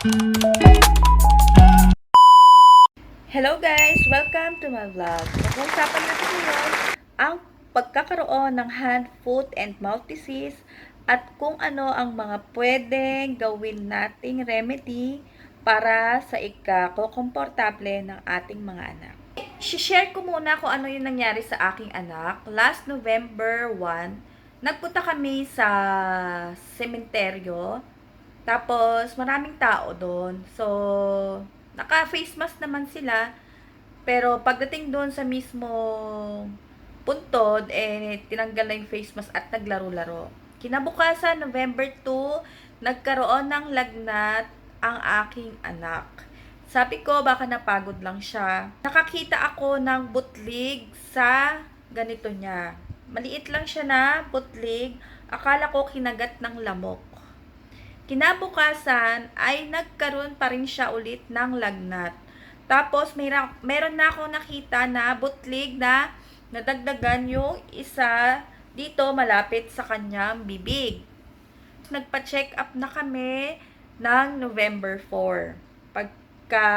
Hello guys! Welcome to my vlog. Pag-uusapan natin ngayon ang pagkakaroon ng hand, foot, and mouth disease at kung ano ang mga pwedeng gawin nating remedy para sa ika-komportable ng ating mga anak. Share ko muna kung ano yung nangyari sa aking anak. Last November 1, nagpunta kami sa sementeryo. Tapos, maraming tao doon. So, naka-face mask naman sila. Pero, pagdating doon sa mismo puntod, tinanggal na yung face mask at naglaro-laro. Kinabukasan, November 2, nagkaroon ng lagnat ang aking anak. Sabi ko, baka napagod lang siya. Nakakita ako ng butlig sa ganito niya. Maliit lang siya na butlig. Akala ko kinagat ng lamok. Kinabukasan ay nagkaroon pa rin siya ulit ng lagnat. Tapos meron na ako nakita na butlig na nadagdagan yung isa dito malapit sa kanyang bibig. Nagpa-check up na kami ng November 4. Pagka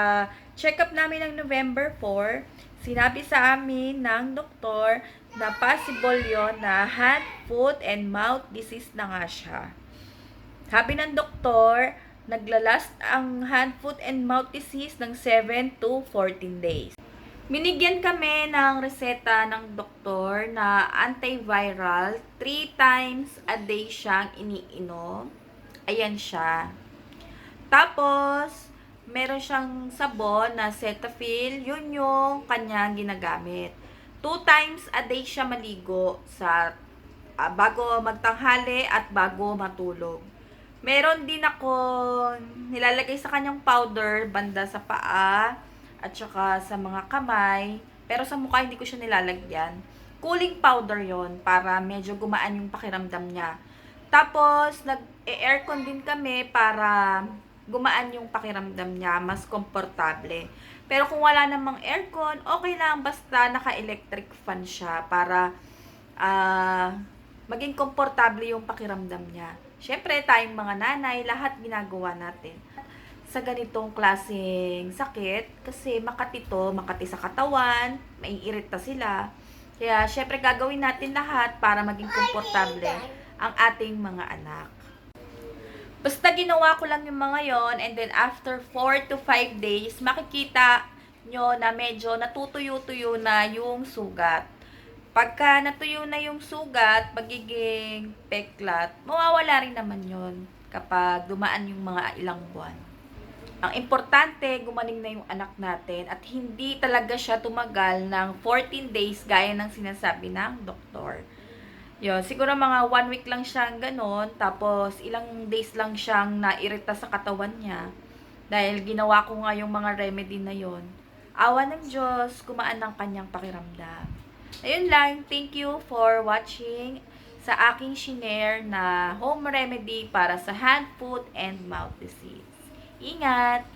check up namin ng November 4, sinabi sa amin ng doktor na possible yon na hand, foot, and mouth disease na nga siya. Sabi ng doktor, naglalast ang hand, foot, and mouth disease ng 7 to 14 days. Binigyan kami ng reseta ng doktor na antiviral. 3 times a day siyang iniinom. Ayan siya. Tapos, meron siyang sabon na Cetaphil. Yun yung kanyang ginagamit. 2 times a day siya maligo sa bago magtanghali at bago matulog. Meron din ako nilalagay sa kanyang powder banda sa paa at saka sa mga kamay. Pero sa mukha hindi ko siya nilalagyan. Cooling powder yon para medyo gumaan yung pakiramdam niya. Tapos, nag-aircon din kami para gumaan yung pakiramdam niya, mas komportable. Pero kung wala namang aircon, okay lang basta naka-electric fan siya para maging komportable yung pakiramdam niya. Siyempre, tayong mga nanay, lahat ginagawa natin sa ganitong klaseng sakit kasi makati sa katawan, maiirita sila. Kaya, siyempre, gagawin natin lahat para maging komportable ang ating mga anak. Basta ginawa ko lang yung mga yon, and then after 4 to 5 days, makikita nyo na medyo natutuyo-tuyo na yung sugat. Pagka natuyo na yung sugat, magiging peklat, mawawala rin naman yon kapag dumaan yung mga ilang buwan. Ang importante, gumaling na yung anak natin at hindi talaga siya tumagal ng 14 days gaya ng sinasabi ng doktor. Yun, siguro mga 1 week lang siyang ganon, tapos ilang days lang siyang nairita sa katawan niya. Dahil ginawa ko nga yung mga remedy na yon. Awa ng Diyos, kumaan ng kanyang pakiramdam. Ayun lang, thank you for watching sa aking shinare na home remedy para sa hand, foot, and mouth disease. Ingat!